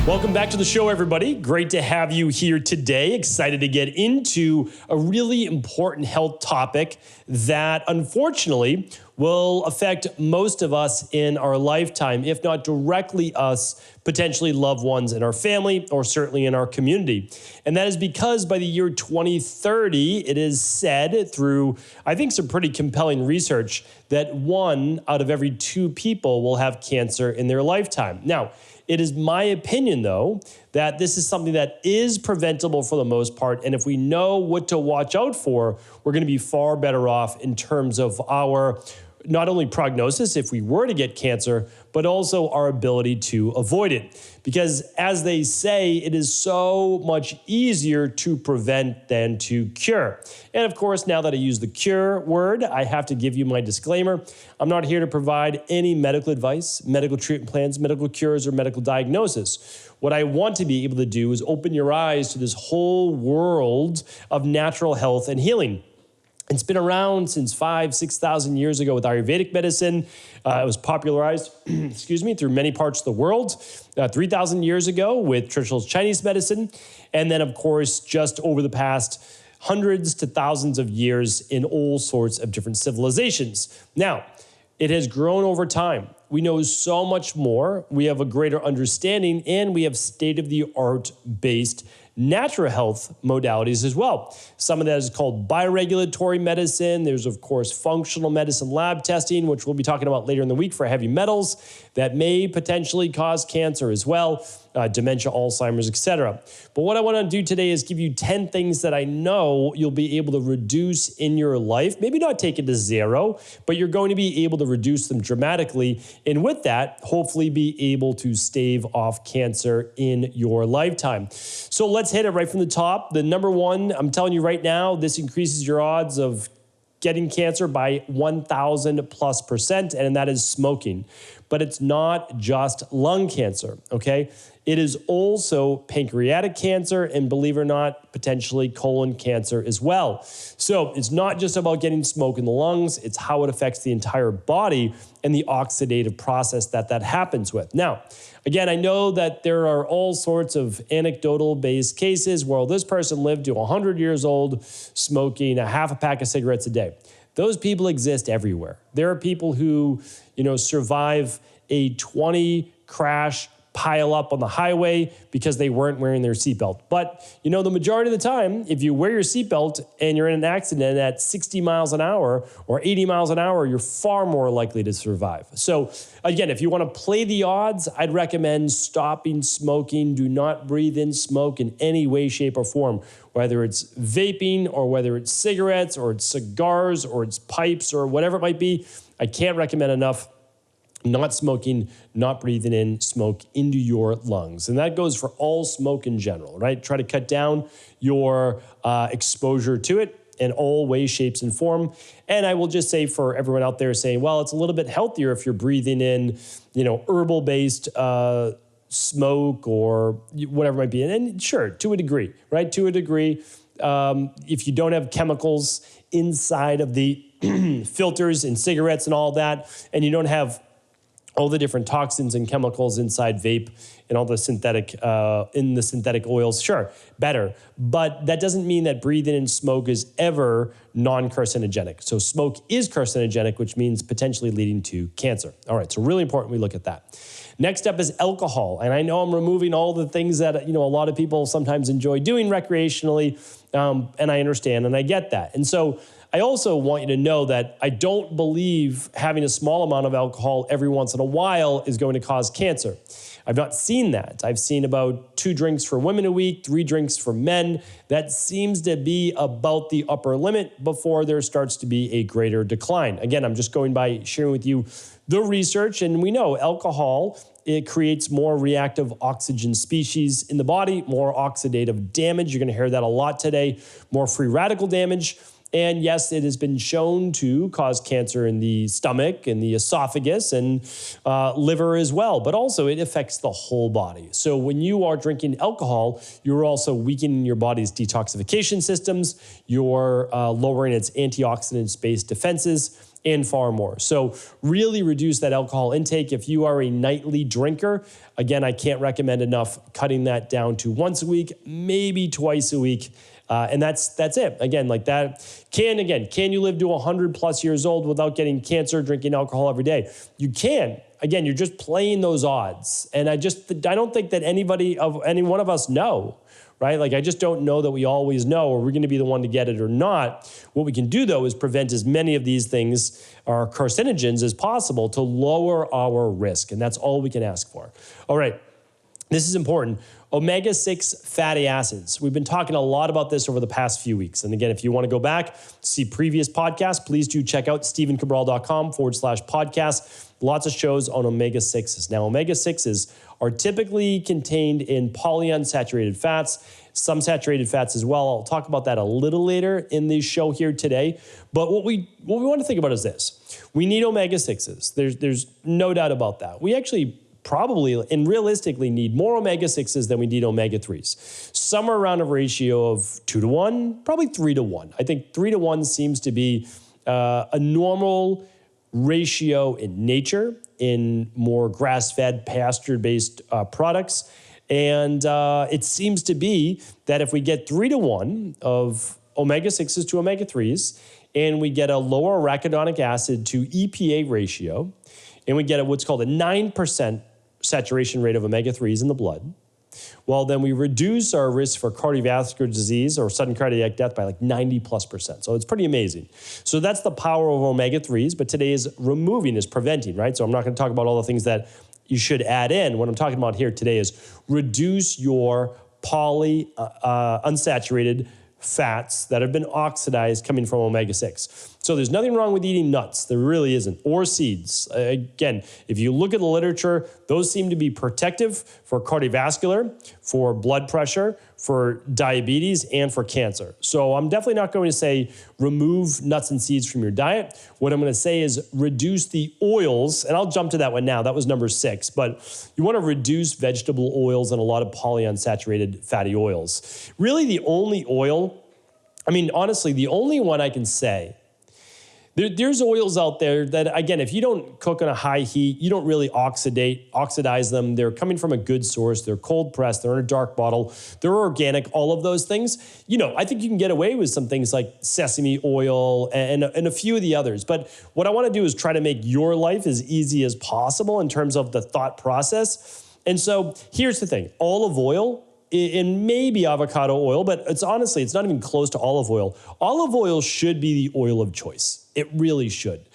Welcome back to the show, everybody. Great to have you here today. Excited to get into a really important health topic that unfortunately will affect most of us in our lifetime, if not directly us, potentially loved ones in our family or certainly in our community. And that is because by the year 2030, it is said through, I think, some pretty compelling research that 1 out of every 2 people will have cancer in their lifetime. Now, it is my opinion, though, that this is something that is preventable for the most part. And if we know what to watch out for, we're going to be far better off in terms of our not only prognosis if we were to get cancer, but also our ability to avoid it. Because as they say, it is so much easier to prevent than to cure. And of course, now that I use the cure word, I have to give you my disclaimer. I'm not here to provide any medical advice, medical treatment plans, medical cures, or medical diagnosis. What I want to be able to do is open your eyes to this whole world of natural health and healing. It's been around since 5,000-6,000 years ago with Ayurvedic medicine. It was popularized, through many parts of the world. 3,000 years ago with traditional Chinese medicine. And then, of course, just over the past hundreds to thousands of years in all sorts of different civilizations. Now, it has grown over time. We know so much more. We have a greater understanding, and we have state-of-the-art based natural health modalities as well. Some of that is called bioregulatory medicine. There's, of course, functional medicine lab testing, which we'll be talking about later in the week for heavy metals that may potentially cause cancer as well, dementia, Alzheimer's, etc. But what I want to do today is give you 10 things that I know you'll be able to reduce in your life. Maybe not take it to zero, but you're going to be able to reduce them dramatically. And with that, hopefully be able to stave off cancer in your lifetime. So let's hit it right from the top. The number one, I'm telling you right now, this increases your odds of getting cancer by 1,000+%, and that is smoking. But it's not just lung cancer, okay? It is also pancreatic cancer, and believe it or not, potentially colon cancer as well. So it's not just about getting smoke in the lungs, it's how it affects the entire body and the oxidative process that happens with. Now, again, I know that there are all sorts of anecdotal-based cases where this person lived to 100 years old smoking a half a pack of cigarettes a day. Those people exist everywhere. There are people who, survive a 20 crash pile up on the highway because they weren't wearing their seatbelt. But, the majority of the time, if you wear your seatbelt and you're in an accident at 60 miles an hour or 80 miles an hour, you're far more likely to survive. So again, if you want to play the odds, I'd recommend stopping smoking. Do not breathe in smoke in any way, shape, or form, whether it's vaping or whether it's cigarettes or it's cigars or it's pipes or whatever it might be. I can't recommend enough. Not smoking, not breathing in smoke into your lungs. And that goes for all smoke in general, right? Try to cut down your exposure to it in all ways, shapes, and form. And I will just say for everyone out there saying, well, it's a little bit healthier if you're breathing in, herbal-based smoke or whatever it might be. And sure, to a degree, right? To a degree, if you don't have chemicals inside of the filters and cigarettes and all that, and you don't have all the different toxins and chemicals inside vape and all the synthetic, in the synthetic oils, sure, better. But that doesn't mean that breathing in smoke is ever non-carcinogenic. So smoke is carcinogenic, which means potentially leading to cancer. All right, so really important we look at that. Next up is alcohol. And I know I'm removing all the things that, a lot of people sometimes enjoy doing recreationally, and I understand and I get that. And so I also want you to know that I don't believe having a small amount of alcohol every once in a while is going to cause cancer. I've not seen that. I've seen about 2 drinks for women a week, 3 drinks for men. That seems to be about the upper limit before there starts to be a greater decline. Again, I'm just going by sharing with you the research, and we know alcohol, it creates more reactive oxygen species in the body, more oxidative damage. You're going to hear that a lot today, more free radical damage. And yes, it has been shown to cause cancer in the stomach and the esophagus and liver as well, but also it affects the whole body. So when you are drinking alcohol, you're also weakening your body's detoxification systems, you're lowering its antioxidant-based defenses, and far more. So really reduce that alcohol intake. If you are a nightly drinker, again, I can't recommend enough cutting that down to once a week, maybe twice a week. And that's it. Again, like that. Can you live to 100 plus years old without getting cancer drinking alcohol every day? You can. Again, you're just playing those odds. And I don't think that any one of us know, right? Like, I just don't know that we always know, or we're going to be the one to get it or not. What we can do, though, is prevent as many of these things, our carcinogens, as possible to lower our risk. And that's all we can ask for. All right. This is important. Omega-6 fatty acids. We've been talking a lot about this over the past few weeks. And again, if you want to go back, see previous podcasts, please do check out stevencabral.com/podcast. Lots of shows on omega-6s. Now, omega-6s are typically contained in polyunsaturated fats, some saturated fats as well. I'll talk about that a little later in the show here today. But what we want to think about is this. We need omega-6s. There's no doubt about that. We actually probably and realistically need more omega-6s than we need omega-3s. Somewhere around a ratio of 2 to 1, probably 3 to 1. I think 3 to 1 seems to be a normal ratio in nature, in more grass-fed, pasture-based products. And it seems to be that if we get 3 to 1 of omega-6s to omega-3s, and we get a lower arachidonic acid to EPA ratio, and we get what's called a 9% saturation rate of omega-3s in the blood, well, then we reduce our risk for cardiovascular disease or sudden cardiac death by like 90+%. So it's pretty amazing. So that's the power of omega-3s, but today is preventing, right? So I'm not going to talk about all the things that you should add in. What I'm talking about here today is reduce your unsaturated fats that have been oxidized coming from omega-6. So there's nothing wrong with eating nuts. There really isn't. Or seeds. Again, if you look at the literature, those seem to be protective for cardiovascular, for blood pressure, for diabetes, and for cancer. So I'm definitely not going to say remove nuts and seeds from your diet. What I'm going to say is reduce the oils, and I'll jump to that one now. That was number 6. But you want to reduce vegetable oils and a lot of polyunsaturated fatty oils. Really the only oil, honestly, the only one I can say, there's oils out there that, again, if you don't cook on a high heat, you don't really oxidize them. They're coming from a good source. They're cold pressed. They're in a dark bottle. They're organic, all of those things. I think you can get away with some things like sesame oil and a few of the others. But what I want to do is try to make your life as easy as possible in terms of the thought process. And so here's the thing. Olive oil and maybe avocado oil, but it's not even close to olive oil. Olive oil should be the oil of choice. It really should.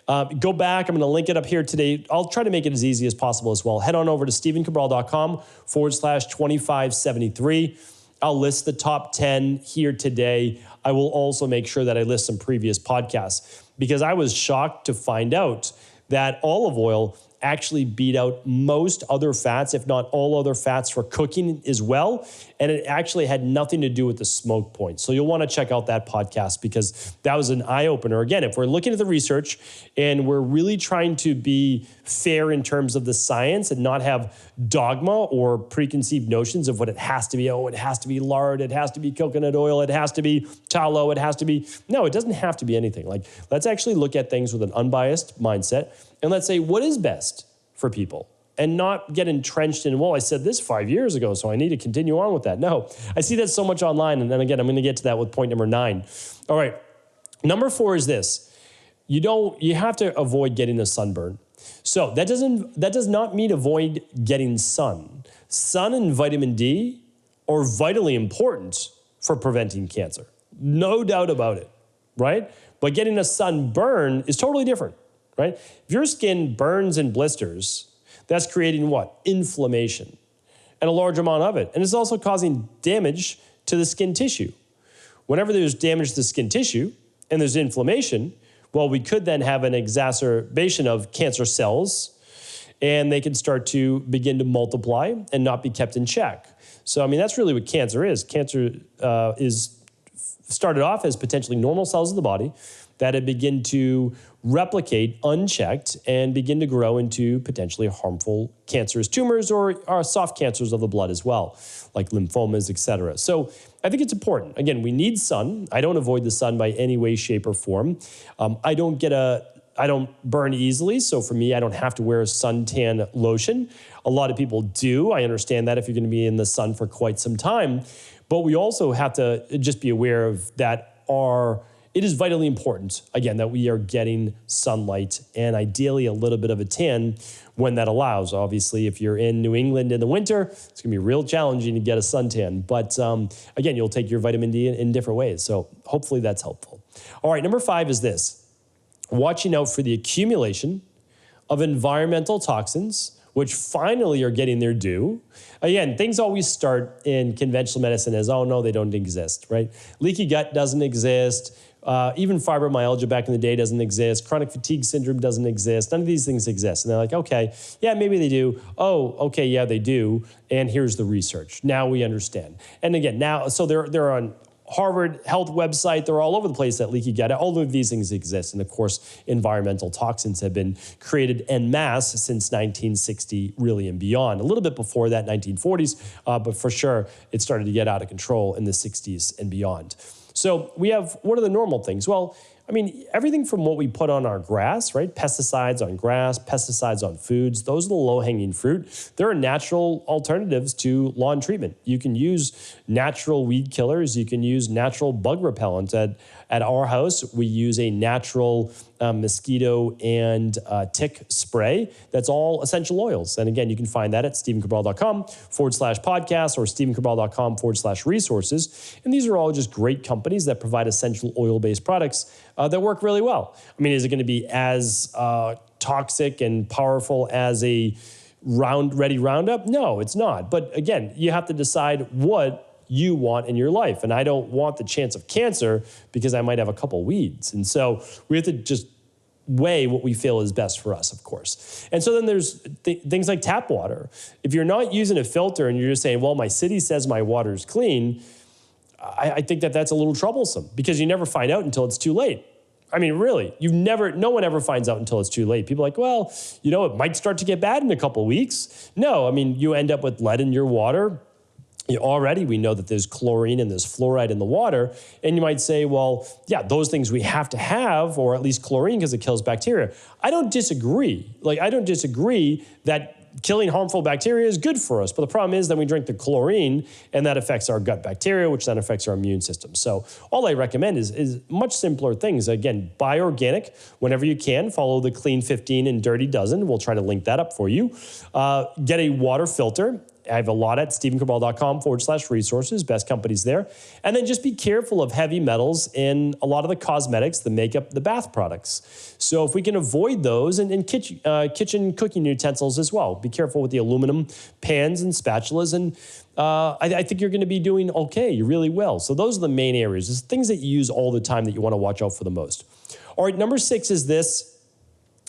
Go back. I'm going to link it up here today. I'll try to make it as easy as possible as well. Head on over to stevencabral.com/2573. I'll list the top 10 here today. I will also make sure that I list some previous podcasts because I was shocked to find out that olive oil actually beat out most other fats, if not all other fats for cooking as well. And it actually had nothing to do with the smoke point. So you'll want to check out that podcast because that was an eye-opener. Again, if we're looking at the research and we're really trying to be fair in terms of the science and not have dogma or preconceived notions of what it has to be. Oh, it has to be lard. It has to be coconut oil. It has to be tallow. It has to be... No, it doesn't have to be anything. Like, let's actually look at things with an unbiased mindset. And let's say, what is best for people? And not get entrenched in, well, I said this 5 years ago, so I need to continue on with that. No, I see that so much online. And then again, I'm going to get to that with point number 9. All right. Number 4 is this. You have to avoid getting a sunburn. So that does not mean avoid getting sun. Sun and vitamin D are vitally important for preventing cancer. No doubt about it, right? But getting a sunburn is totally different, right? If your skin burns and blisters, that's creating what? Inflammation, and a large amount of it. And it's also causing damage to the skin tissue. Whenever there's damage to the skin tissue and there's inflammation, well, we could then have an exacerbation of cancer cells, and they can start to begin to multiply and not be kept in check. So, that's really what cancer is. Cancer is started off as potentially normal cells of the body that have begin to replicate unchecked and begin to grow into potentially harmful cancerous tumors or soft cancers of the blood as well, like lymphomas, et cetera. So I think it's important. Again, we need sun. I don't avoid the sun by any way, shape, or form. I don't get a I don't burn easily. So for me, I don't have to wear a suntan lotion. A lot of people do. I understand that if you're going to be in the sun for quite some time. But we also have to just be aware of that it is vitally important, again, that we are getting sunlight and ideally a little bit of a tan when that allows. Obviously, if you're in New England in the winter, it's going to be real challenging to get a suntan. But again, you'll take your vitamin D in different ways. So hopefully that's helpful. All right, number 5 is this: watching out for the accumulation of environmental toxins, which finally are getting their due. Again, things always start in conventional medicine as, oh no, they don't exist, right? Leaky gut doesn't exist. Even fibromyalgia back in the day doesn't exist. Chronic fatigue syndrome doesn't exist. None of these things exist. And they're like, okay, yeah, maybe they do. Oh, okay, yeah, they do. And here's the research. Now we understand. And again, now, so they're on Harvard Health website. They're all over the place, that leaky gut. All of these things exist. And of course, environmental toxins have been created en masse since 1960, really, and beyond. A little bit before that, 1940s, but for sure, it started to get out of control in the 60s and beyond. So we have, what are the normal things? Well, I mean, everything from what we put on our grass, right? Pesticides on grass, pesticides on foods, those are the low-hanging fruit. There are natural alternatives to lawn treatment. You can use natural weed killers. You can use natural bug repellent. At our house, we use a natural mosquito and tick spray. That's all essential oils. And again, you can find that at stephencabral.com/podcast or stephencabral.com/resources. And these are all just great companies that provide essential oil-based products that work really well. I mean, is it going to be as toxic and powerful as a ready Roundup? No, it's not. But again, you have to decide what you want in your life. And I don't want the chance of cancer because I might have a couple weeds. And so we have to just weigh what we feel is best for us, of course. And so then there's things like tap water. If you're not using a filter and you're just saying, well, my city says my water's clean, I think that that's a little troublesome because you never find out until it's too late. I mean, really, no one ever finds out until it's too late. People are like, well, it might start to get bad in a couple of weeks. No, I mean, you end up with lead in your water. Already we know that there's chlorine and there's fluoride in the water. And you might say, well, yeah, those things we have to have, or at least chlorine because it kills bacteria. I don't disagree. I don't disagree that killing harmful bacteria is good for us. But the problem is then we drink the chlorine and that affects our gut bacteria, which then affects our immune system. So all I recommend is much simpler things. Again, buy organic whenever you can. Follow the Clean 15 and Dirty Dozen. We'll try to link that up for you. Get a water filter. I have a lot at stephencabral.com/resources, best companies there. And then just be careful of heavy metals in a lot of the cosmetics, the makeup, the bath products. So if we can avoid those, and kitchen cooking utensils as well. Be careful with the aluminum pans and spatulas. And I think you're going to be doing okay. You really will. So those are the main areas. There's things that you use all the time that you want to watch out for the most. All right, number 6 is this.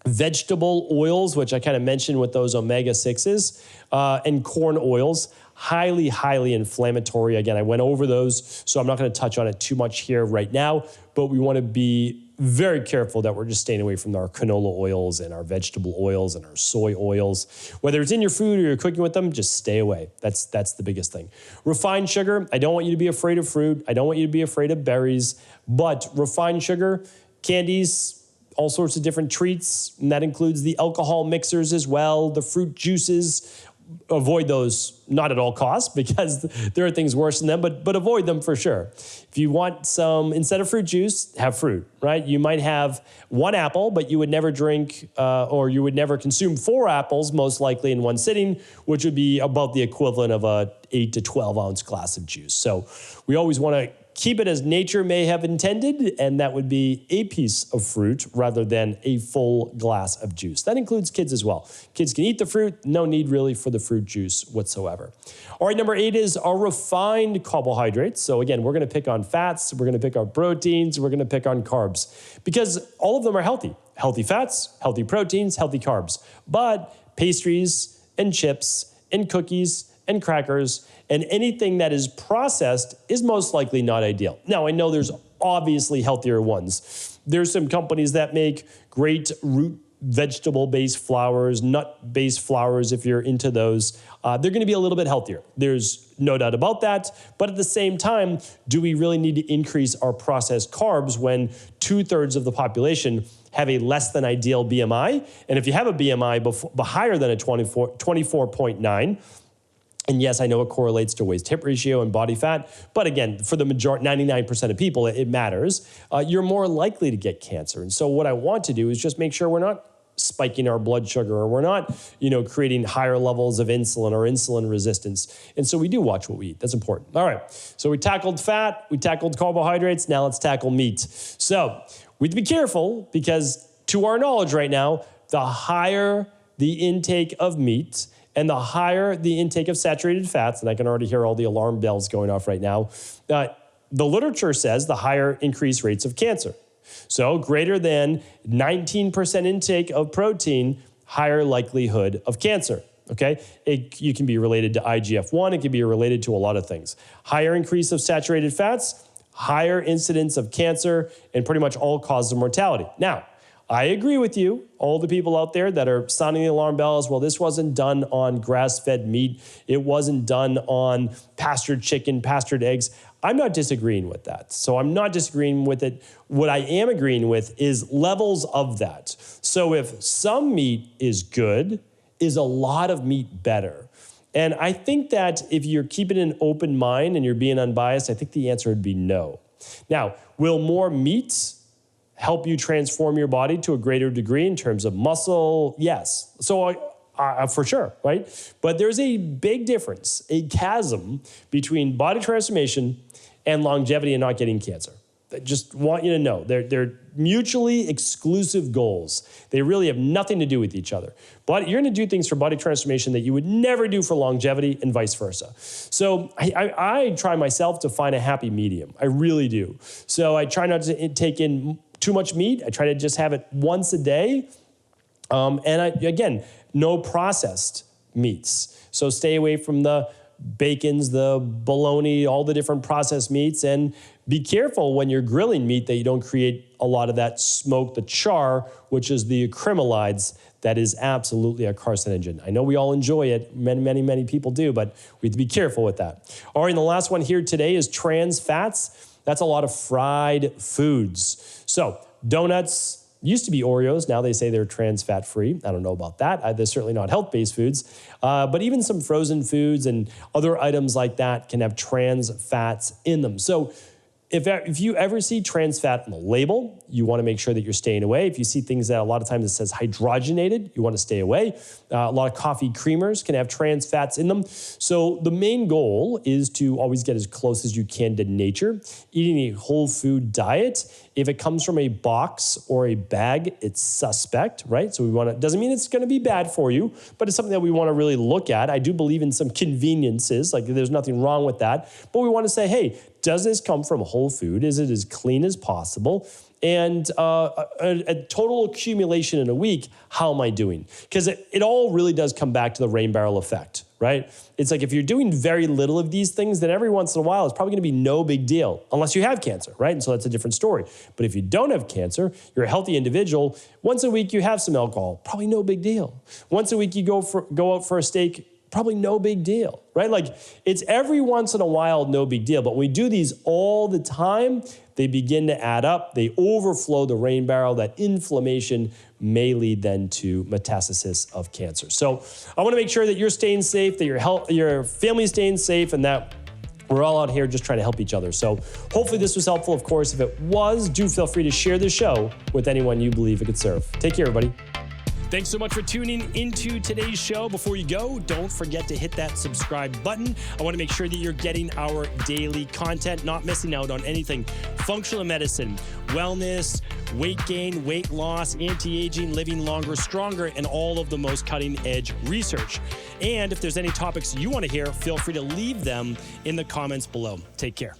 Vegetable oils, which I kind of mentioned with those omega-6s, and corn oils, highly, highly inflammatory. Again, I went over those, so I'm not going to touch on it too much here right now, but we want to be very careful that we're just staying away from our canola oils and our vegetable oils and our soy oils. Whether it's in your food or you're cooking with them, just stay away. That's the biggest thing. Refined sugar, I don't want you to be afraid of fruit. I don't want you to be afraid of berries, but refined sugar, candies, all sorts of different treats, and that includes the alcohol mixers as well, the fruit juices. Avoid those, not at all costs, because there are things worse than them, but avoid them for sure. If you want some, instead of fruit juice, have fruit, right? You might have 1 apple, but you would never drink, or you would never consume 4 apples, most likely in one sitting, which would be about the equivalent of a 8 to 12 ounce glass of juice. So we always want to keep it as nature may have intended, and that would be a piece of fruit rather than a full glass of juice. That includes kids as well. Kids can eat the fruit, no need really for the fruit juice whatsoever. All right, number 8 is our refined carbohydrates. So again, we're going to pick on fats, we're going to pick on proteins, we're going to pick on carbs, because all of them are healthy. Healthy fats, healthy proteins, healthy carbs. But pastries and chips and cookies and crackers and anything that is processed is most likely not ideal. Now, I know there's obviously healthier ones. There's some companies that make great root vegetable-based flours, nut-based flours, if you're into those, they're going to be a little bit healthier. There's no doubt about that. But at the same time, do we really need to increase our processed carbs when 2/3 of the population have a less than ideal BMI? And if you have a BMI higher than a 24.9, and yes, I know it correlates to waist-hip ratio and body fat, but again, for the majority, 99% of people, it matters. You're more likely to get cancer. And so what I want to do is just make sure we're not spiking our blood sugar, or we're not, creating higher levels of insulin or insulin resistance. And so we do watch what we eat. That's important. All right. So we tackled fat, we tackled carbohydrates. Now let's tackle meat. So we have to be careful because, to our knowledge right now, the higher the intake of meat and the higher the intake of saturated fats, and I can already hear all the alarm bells going off right now, the literature says the higher increased rates of cancer. So greater than 19% intake of protein, higher likelihood of cancer, okay? You can be related to IGF-1. It can be related to a lot of things. Higher increase of saturated fats, higher incidence of cancer, and pretty much all causes of mortality. Now, I agree with you, all the people out there that are sounding the alarm bells. Well, this wasn't done on grass-fed meat. It wasn't done on pastured chicken, pastured eggs. I'm not disagreeing with that. So I'm not disagreeing with it. What I am agreeing with is levels of that. So if some meat is good, is a lot of meat better? And I think that if you're keeping an open mind and you're being unbiased, I think the answer would be no. Now, will more meat help you transform your body to a greater degree in terms of muscle? Yes. So for sure, right? But there's a big difference, a chasm between body transformation and longevity and not getting cancer. I just want you to know they're mutually exclusive goals. They really have nothing to do with each other. But you're going to do things for body transformation that you would never do for longevity, and vice versa. So I try myself to find a happy medium. I really do. So I try not to take in too much meat. I try to just have it once a day. Again, no processed meats. So stay away from the bacons, the bologna, all the different processed meats, and be careful when you're grilling meat that you don't create a lot of that smoke, the char, which is the acrylamides. That is absolutely a carcinogen. I know we all enjoy it. Many people do, but we have to be careful with that. All right, and the last one here today is trans fats. That's a lot of fried foods. So donuts used to be Oreos. Now they say they're trans fat free. I don't know about that. They're certainly not health-based foods. But even some frozen foods and other items like that can have trans fats in them. So if you ever see trans fat on the label, you want to make sure that you're staying away. If you see things that a lot of times it says hydrogenated, you want to stay away. A lot of coffee creamers can have trans fats in them. So the main goal is to always get as close as you can to nature. Eating a whole food diet. If it comes from a box or a bag, it's suspect, right? So doesn't mean it's going to be bad for you, but it's something that we want to really look at. I do believe in some conveniences, like there's nothing wrong with that. But we want to say, hey, does this come from whole food? Is it as clean as possible? And a total accumulation in a week, how am I doing? Because it all really does come back to the rain barrel effect, right? It's like if you're doing very little of these things, then every once in a while, it's probably going to be no big deal, unless you have cancer, right? And so that's a different story. But if you don't have cancer, you're a healthy individual, once a week you have some alcohol, probably no big deal. Once a week you go out for a steak, probably no big deal, right? Like it's every once in a while, no big deal. But when we do these all the time, they begin to add up. They overflow the rain barrel. That inflammation may lead then to metastasis of cancer. So I want to make sure that you're staying safe, that your family's staying safe, and that we're all out here just trying to help each other. So hopefully this was helpful. Of course, if it was, do feel free to share the show with anyone you believe it could serve. Take care, everybody. Thanks so much for tuning into today's show. Before you go, don't forget to hit that subscribe button. I want to make sure that you're getting our daily content, not missing out on anything. Functional medicine, wellness, weight gain, weight loss, anti-aging, living longer, stronger, and all of the most cutting-edge research. And if there's any topics you want to hear, feel free to leave them in the comments below. Take care.